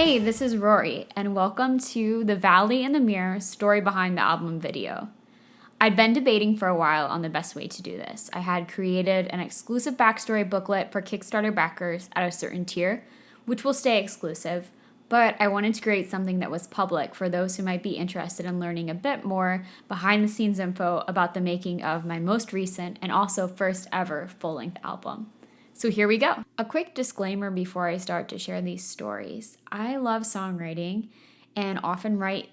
Hey, this is RORIE, and welcome to The Valley in the Mirror Story Behind the Album video. I'd been debating for a while on the best way to do this. I had created an exclusive backstory booklet for Kickstarter backers at a certain tier, which will stay exclusive, but I wanted to create something that was public for those who might be interested in learning a bit more behind-the-scenes info about the making of my most recent and also first ever full-length album. So here we go. A quick disclaimer before I start to share these stories. I love songwriting and often write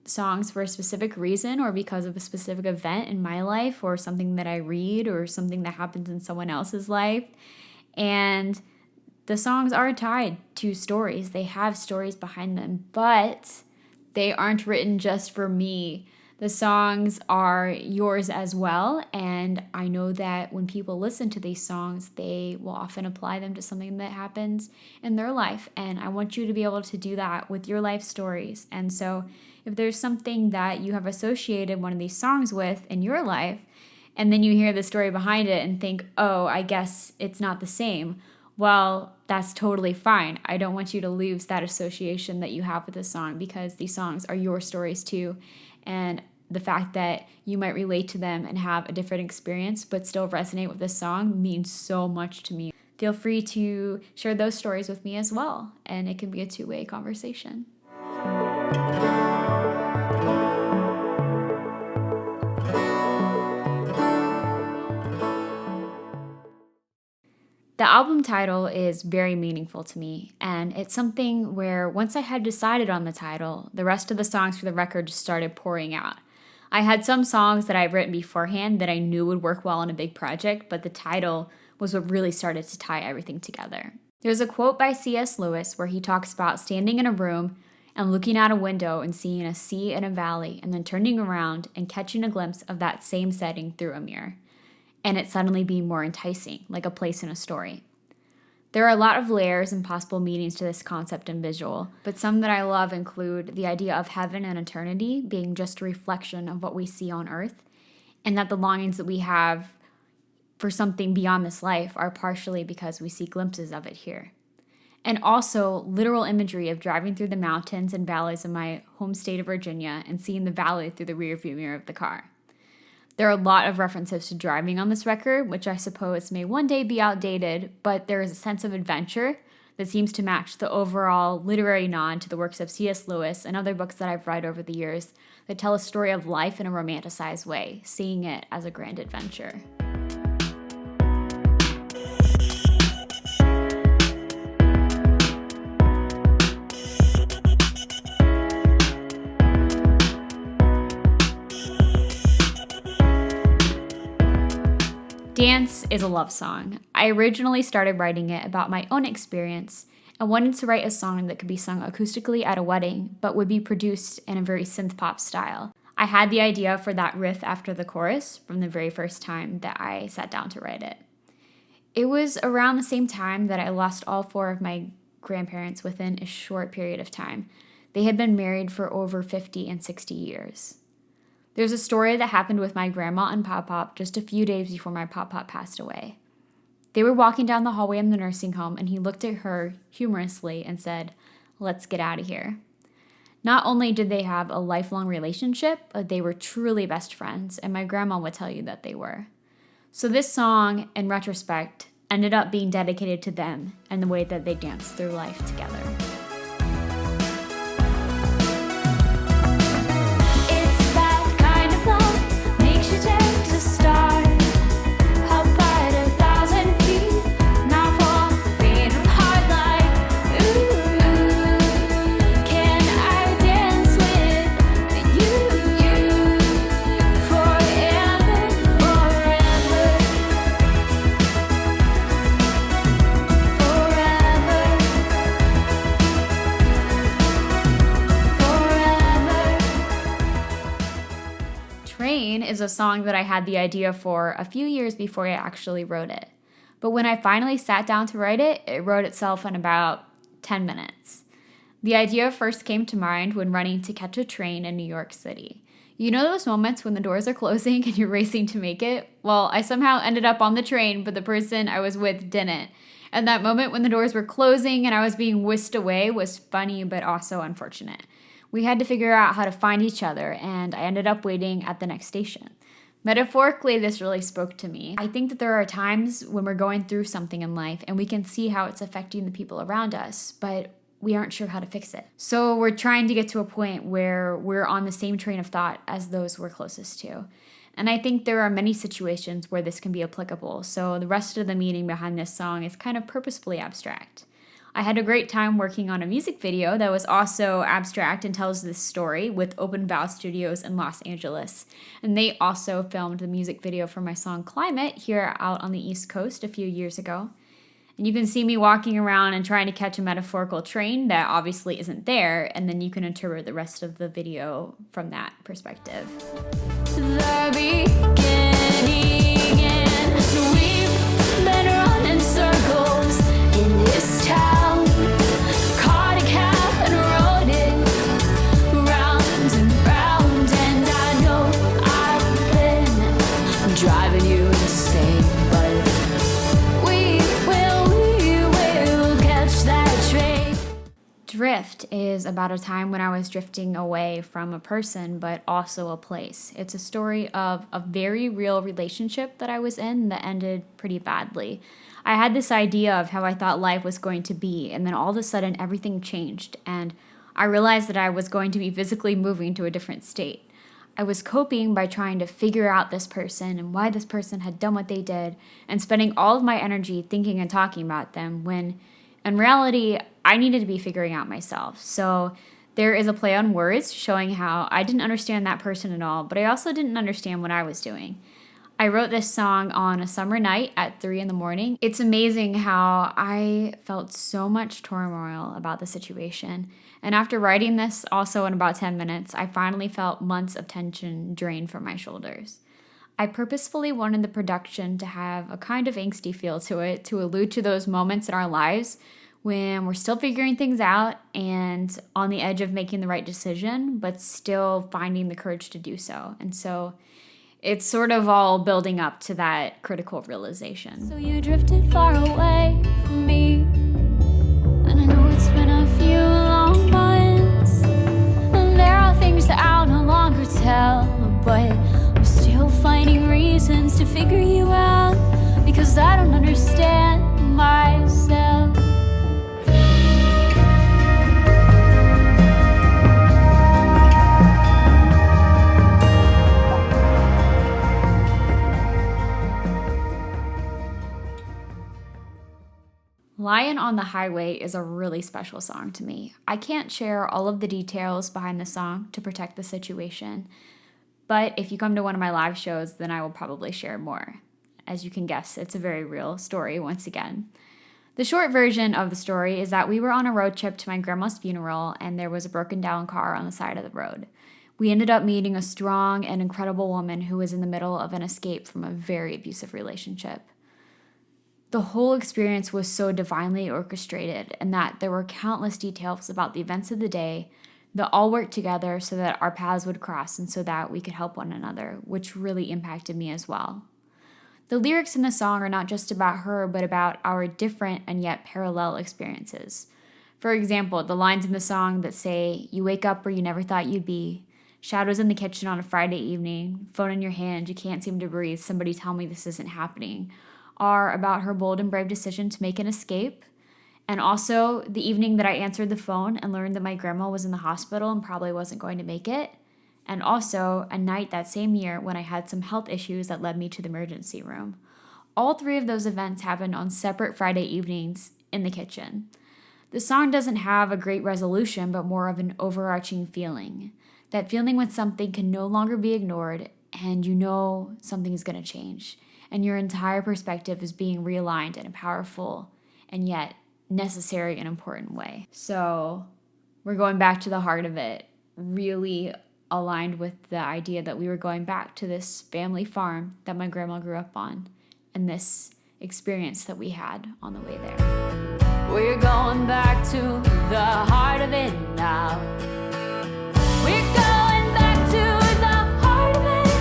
songs for a specific reason or because of a specific event in my life or something that I read or something that happens in someone else's life. And the songs are tied to stories. They have stories behind them, but they aren't written just for me. The songs are yours as well, and I know that when people listen to these songs, they will often apply them to something that happens in their life, and I want you to be able to do that with your life stories. And so if there's something that you have associated one of these songs with in your life, and then you hear the story behind it and think, oh, I guess it's not the same, well, that's totally fine. I don't want you to lose that association that you have with the song because these songs are your stories too. And the fact that you might relate to them and have a different experience but still resonate with this song means so much to me. Feel free to share those stories with me as well, and it can be a two-way conversation. The album title is very meaningful to me, and it's something where once I had decided on the title, the rest of the songs for the record just started pouring out. I had some songs that I'd written beforehand that I knew would work well on a big project, but the title was what really started to tie everything together. There's a quote by C.S. Lewis where he talks about standing in a room and looking out a window and seeing a sea and a valley, and then turning around and catching a glimpse of that same setting through a mirror, and it suddenly being more enticing, like a place in a story. There are a lot of layers and possible meanings to this concept and visual, but some that I love include the idea of heaven and eternity being just a reflection of what we see on earth, and that the longings that we have for something beyond this life are partially because we see glimpses of it here. And also literal imagery of driving through the mountains and valleys of my home state of Virginia and seeing the valley through the rearview mirror of the car. There are a lot of references to driving on this record, which I suppose may one day be outdated, but there is a sense of adventure that seems to match the overall literary nod to the works of C.S. Lewis and other books that I've read over the years that tell a story of life in a romanticized way, seeing it as a grand adventure. Dance is a love song. I originally started writing it about my own experience and wanted to write a song that could be sung acoustically at a wedding, but would be produced in a very synth-pop style. I had the idea for that riff after the chorus from the very first time that I sat down to write it. It was around the same time that I lost all four of my grandparents within a short period of time. They had been married for over 50 and 60 years. There's a story that happened with my grandma and Pop-Pop just a few days before my Pop-Pop passed away. They were walking down the hallway in the nursing home, and he looked at her humorously and said, "Let's get out of here." Not only did they have a lifelong relationship, but they were truly best friends, and my grandma would tell you that they were. So this song, in retrospect, ended up being dedicated to them and the way that they danced through life together. Is a song that I had the idea for a few years before I actually wrote it. But when I finally sat down to write it, it wrote itself in about 10 minutes. The idea first came to mind when running to catch a train in New York City. You know those moments when the doors are closing and you're racing to make it? Well, I somehow ended up on the train, but the person I was with didn't. And that moment when the doors were closing and I was being whisked away was funny, but also unfortunate. We had to figure out how to find each other, and I ended up waiting at the next station. Metaphorically, this really spoke to me. I think that there are times when we're going through something in life and we can see how it's affecting the people around us, but we aren't sure how to fix it. So we're trying to get to a point where we're on the same train of thought as those we're closest to. And I think there are many situations where this can be applicable, so the rest of the meaning behind this song is kind of purposefully abstract. I had a great time working on a music video that was also abstract and tells this story with Open Bow Studios in Los Angeles. And they also filmed the music video for my song Climate here out on the East Coast a few years ago. And you can see me walking around and trying to catch a metaphorical train that obviously isn't there, and then you can interpret the rest of the video from that perspective. The beginning, and we've been running circles in this town. Caught a cab and rode it round and round, and I know I've been driving you insane, but we will catch that train. Drift is about a time when I was drifting away from a person, but also a place. It's a story of a very real relationship that I was in that ended pretty badly. I had this idea of how I thought life was going to be, and then all of a sudden everything changed, and I realized that I was going to be physically moving to a different state. I was coping by trying to figure out this person and why this person had done what they did, and spending all of my energy thinking and talking about them, when in reality, I needed to be figuring out myself. So there is a play on words showing how I didn't understand that person at all, but I also didn't understand what I was doing. I wrote this song on a summer night at 3 a.m. It's amazing how I felt so much turmoil about the situation. And after writing this, also in about 10 minutes, I finally felt months of tension drain from my shoulders. I purposefully wanted the production to have a kind of angsty feel to it, to allude to those moments in our lives when we're still figuring things out and on the edge of making the right decision, but still finding the courage to do so. And so it's sort of all building up to that critical realization. So you drifted far away from me, and I know it's been a few long months, and there are things that I'll no longer tell, but I'm still finding reasons to figure you out, because I don't understand myself. Lion on the Highway is a really special song to me. I can't share all of the details behind the song to protect the situation, but if you come to one of my live shows, then I will probably share more. As you can guess, it's a very real story once again. The short version of the story is that we were on a road trip to my grandma's funeral, and there was a broken down car on the side of the road. We ended up meeting a strong and incredible woman who was in the middle of an escape from a very abusive relationship. The whole experience was so divinely orchestrated, and that there were countless details about the events of the day that all worked together so that our paths would cross and so that we could help one another, which really impacted me as well. The lyrics in the song are not just about her, but about our different and yet parallel experiences. For example, the lines in the song that say, "You wake up where you never thought you'd be," "Shadows in the kitchen on a Friday evening," "Phone in your hand, you can't seem to breathe, somebody tell me this isn't happening," are about her bold and brave decision to make an escape. And also the evening that I answered the phone and learned that my grandma was in the hospital and probably wasn't going to make it. And also a night that same year when I had some health issues that led me to the emergency room. All three of those events happened on separate Friday evenings in the kitchen. The song doesn't have a great resolution, but more of an overarching feeling. That feeling when something can no longer be ignored and you know something is going to change. And your entire perspective is being realigned in a powerful and yet necessary and important way. So we're going back to the heart of it, really aligned with the idea that we were going back to this family farm that my grandma grew up on and this experience that we had on the way there. We're going back to the heart of it now. We're going back to the heart of it.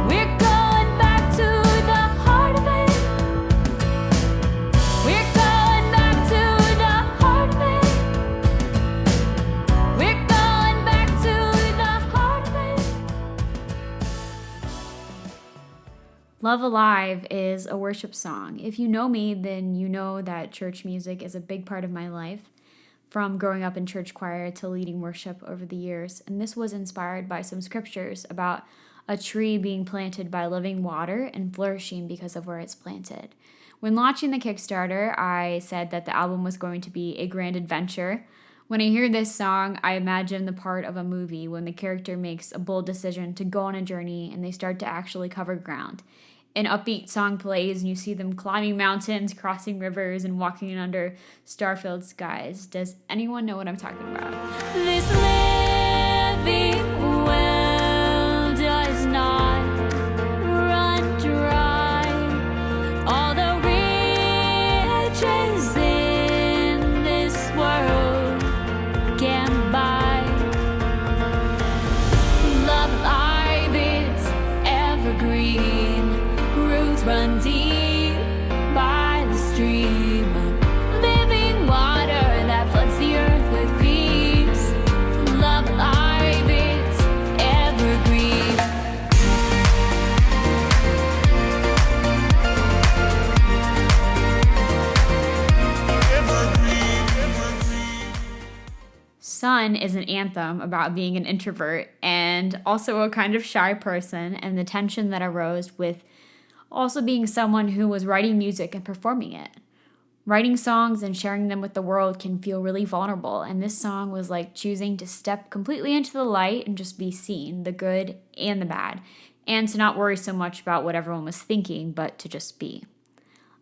We're going back to the heart of it. Love Alive is a worship song. If you know me, then you know that church music is a big part of my life, from growing up in church choir to leading worship over the years. And this was inspired by some scriptures about a tree being planted by living water and flourishing because of where it's planted. When launching the Kickstarter, I said that the album was going to be a grand adventure. When I hear this song, I imagine the part of a movie when the character makes a bold decision to go on a journey and they start to actually cover ground. An upbeat song plays and you see them climbing mountains, crossing rivers, and walking under star-filled skies. Does anyone know what I'm talking about? This living well does not run dry. All the riches in this world can buy. Love alive, it's evergreen. Roots run deep by the stream of living water that floods the earth with peace. Love alive, it's evergreen. Sun is an anthem about being an introvert and also a kind of shy person, and the tension that arose with also being someone who was writing music and performing it. Writing songs and sharing them with the world can feel really vulnerable, and this song was like choosing to step completely into the light and just be seen, the good and the bad, and to not worry so much about what everyone was thinking, but to just be.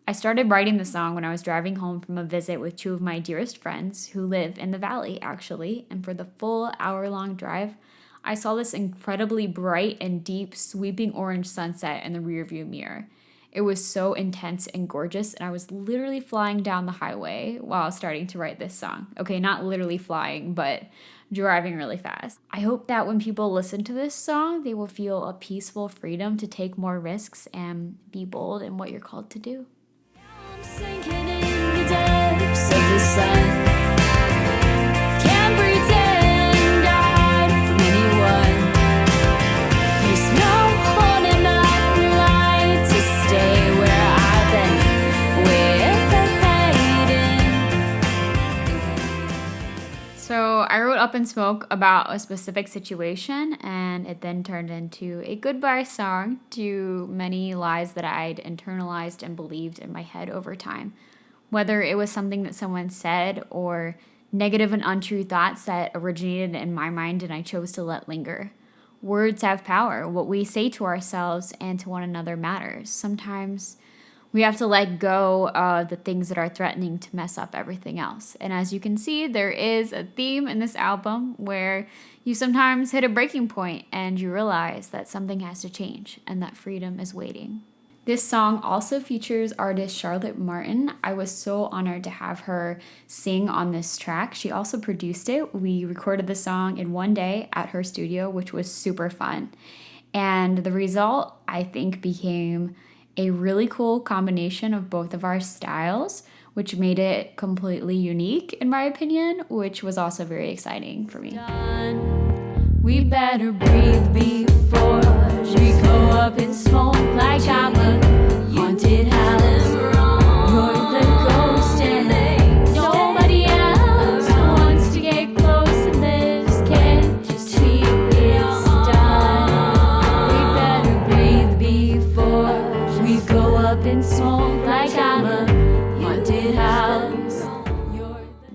I started writing the song when I was driving home from a visit with two of my dearest friends who live in the valley, actually, and for the full hour-long drive, I saw this incredibly bright and deep, sweeping orange sunset in the rearview mirror. It was so intense and gorgeous, and I was literally flying down the highway while starting to write this song. Okay, not literally flying, but driving really fast. I hope that when people listen to this song, they will feel a peaceful freedom to take more risks and be bold in what you're called to do. I'm sinking in the depths of the sun. Can't pretend I'm from anyone. There's no holding up light to stay where I've been. So I wrote Up in Smoke about a specific situation, and it then turned into a goodbye song to many lies that I'd internalized and believed in my head over time. Whether it was something that someone said or negative and untrue thoughts that originated in my mind and I chose to let linger. Words have power. What we say to ourselves and to one another matters. Sometimes we have to let go of the things that are threatening to mess up everything else. And as you can see, there is a theme in this album where you sometimes hit a breaking point and you realize that something has to change and that freedom is waiting. This song also features artist Charlotte Martin. I was so honored to have her sing on this track. She also produced it. We recorded the song in one day at her studio, which was super fun. And the result, I think, became a really cool combination of both of our styles, which made it completely unique, in my opinion, which was also very exciting for me. We better breathe before we go up in smoke like I'm a haunted house. You're the ghost and nobody else wants to get close to this. Can't you see it's done? We better breathe before we go up in smoke like I'm a haunted house.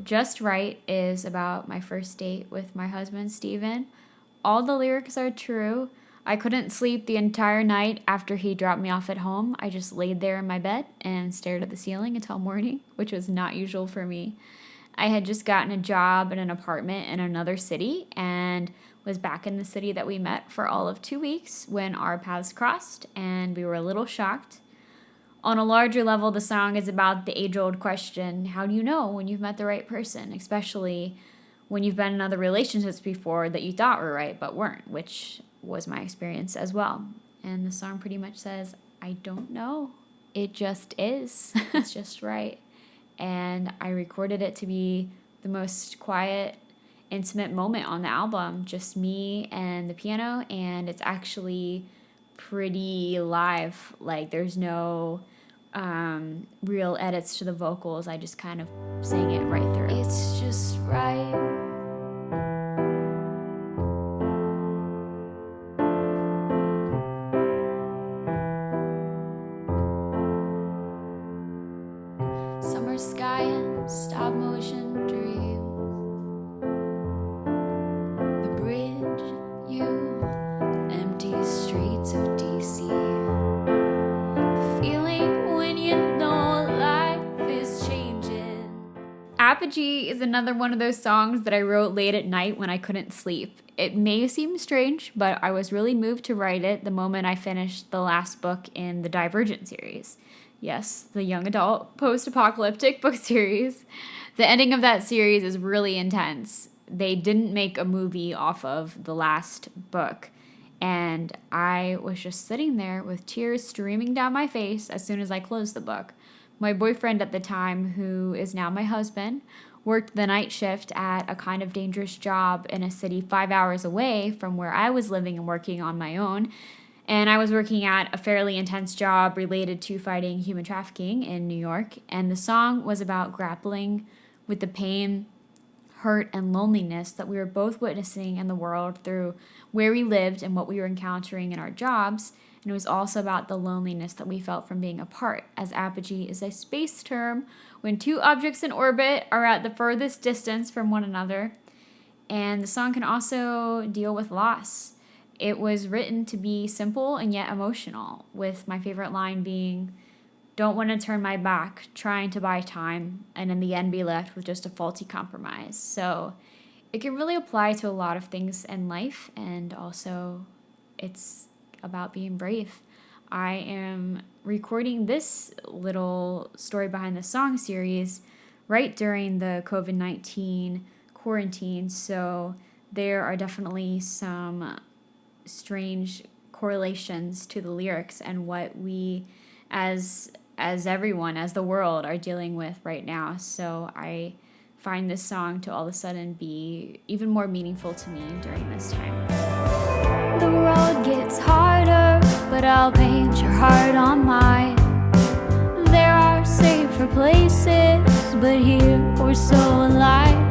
Just Right is about my first date with my husband, Steven. All the lyrics are true. I couldn't sleep the entire night after he dropped me off at home. I just laid there in my bed and stared at the ceiling until morning, which was not usual for me. I had just gotten a job in an apartment in another city and was back in the city that we met for all of 2 weeks when our paths crossed, and we were a little shocked. On a larger level, the song is about the age-old question, how do you know when you've met the right person, especially when you've been in other relationships before that you thought were right but weren't, which was my experience as well. And the song pretty much says, I don't know. It just is. It's just right. And I recorded it to be the most quiet, intimate moment on the album, just me and the piano, and it's actually pretty live. Like there's no real edits to the vocals. I just kind of sang it right through. It's just right. Summer sky and stop motion dreams. The bridge, you, empty streets of DC. The feeling when you know life is changing. Apogee is another one of those songs that I wrote late at night when I couldn't sleep. It may seem strange, but I was really moved to write it the moment I finished the last book in the Divergent series. Yes, the young adult post-apocalyptic book series. The ending of that series is really intense. They didn't make a movie off of the last book, and I was just sitting there with tears streaming down my face as soon as I closed the book. My boyfriend at the time, who is now my husband, worked the night shift at a kind of dangerous job in a city 5 hours away from where I was living and working on my own. And I was working at a fairly intense job related to fighting human trafficking in New York. And the song was about grappling with the pain, hurt, and loneliness that we were both witnessing in the world through where we lived and what we were encountering in our jobs. And it was also about the loneliness that we felt from being apart, as apogee is a space term when two objects in orbit are at the furthest distance from one another. And the song can also deal with loss. It was written to be simple and yet emotional, with my favorite line being, "Don't want to turn my back, trying to buy time, and in the end be left with just a faulty compromise." So it can really apply to a lot of things in life, and also it's about being brave. I am recording this little story behind the song series right during the COVID-19 quarantine, so there are definitely some strange correlations to the lyrics and what we as everyone, as the world, are dealing with right now. So I find this song to all of a sudden be even more meaningful to me during this time. The road gets harder, but I'll paint your heart on mine. There are safer places, but here we're so alive.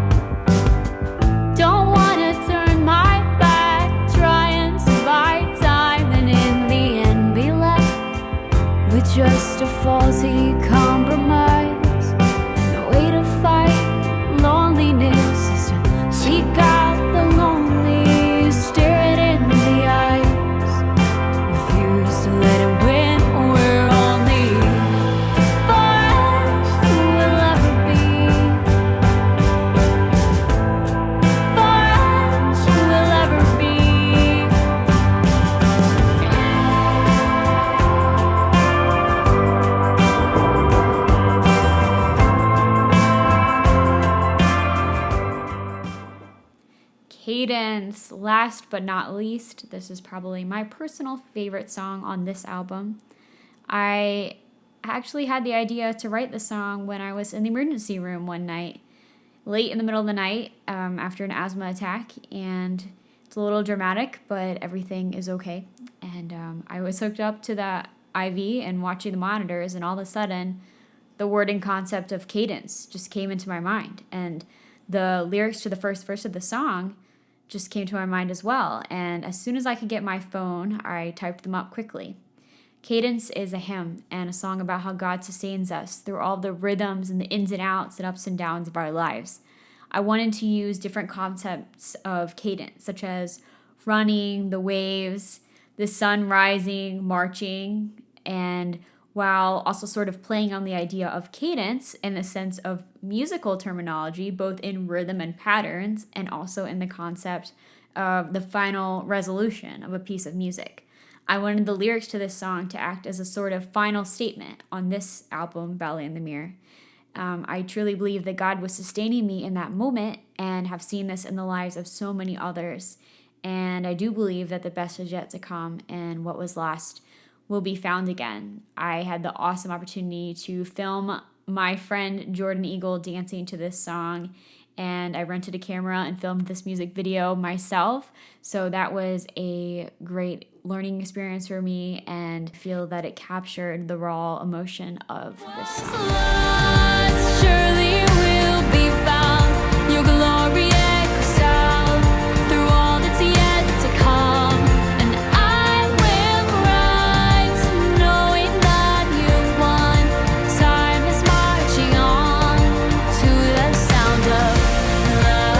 Don't wanna turn my back, trying to buy time, and in the end be left with just a faulty compromise. The way to fight loneliness is to seek out the lonely, stare it in the eyes, refuse to let it win. We're only far as we'll ever be, far as we'll ever be. Cadence, last but not least, this is probably my personal favorite song on this album. I actually had the idea to write the song when I was in the emergency room one night, late in the middle of the night, after an asthma attack, and it's a little dramatic, but everything is okay. And I was hooked up to the IV and watching the monitors, and all of a sudden, the word and concept of cadence just came into my mind, and the lyrics to the first verse of the song just came to my mind as well. And as soon as I could get my phone, I typed them up quickly. Cadence is a hymn and a song about how God sustains us through all the rhythms and the ins and outs and ups and downs of our lives. I wanted to use different concepts of cadence, such as running, the waves, the sun rising, marching, and while also sort of playing on the idea of cadence in the sense of musical terminology, both in rhythm and patterns, and also in the concept of the final resolution of a piece of music. I wanted the lyrics to this song to act as a sort of final statement on this album, Ballet in the Mirror. I truly believe that God was sustaining me in that moment and have seen this in the lives of so many others. And I do believe that the best is yet to come, and what was lost will be found again. I had the awesome opportunity to film my friend Jordan Eagle dancing to this song, and I rented a camera and filmed this music video myself. So that was a great learning experience for me, and I feel that it captured the raw emotion of this song. Lost, surely will be found. Your glory echoes out through all that's yet to come. And I will rise, knowing that you've won. Time is marching on to the sound of love.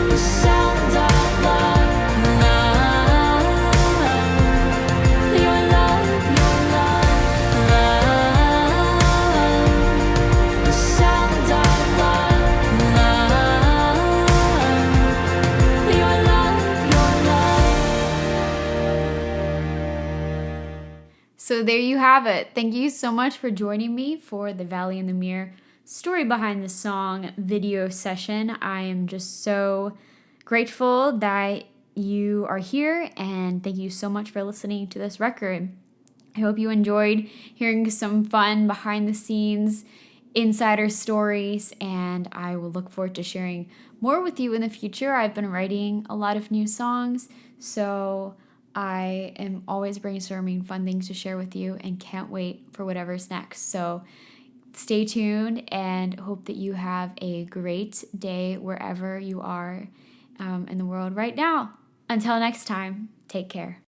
The sound of love. Your love, the sound of love, your love. So there you have it. Thank you so much for joining me for the Valley in the Mirror story behind the song video session. I am just so grateful that you are here, and thank you so much for listening to this record. I hope you enjoyed hearing some fun behind the scenes insider stories, and I will look forward to sharing more with you in the future. I've been writing a lot of new songs, so I am always brainstorming fun things to share with you and can't wait for whatever's next. So stay tuned and hope that you have a great day wherever you are in the world right now. Until next time, take care.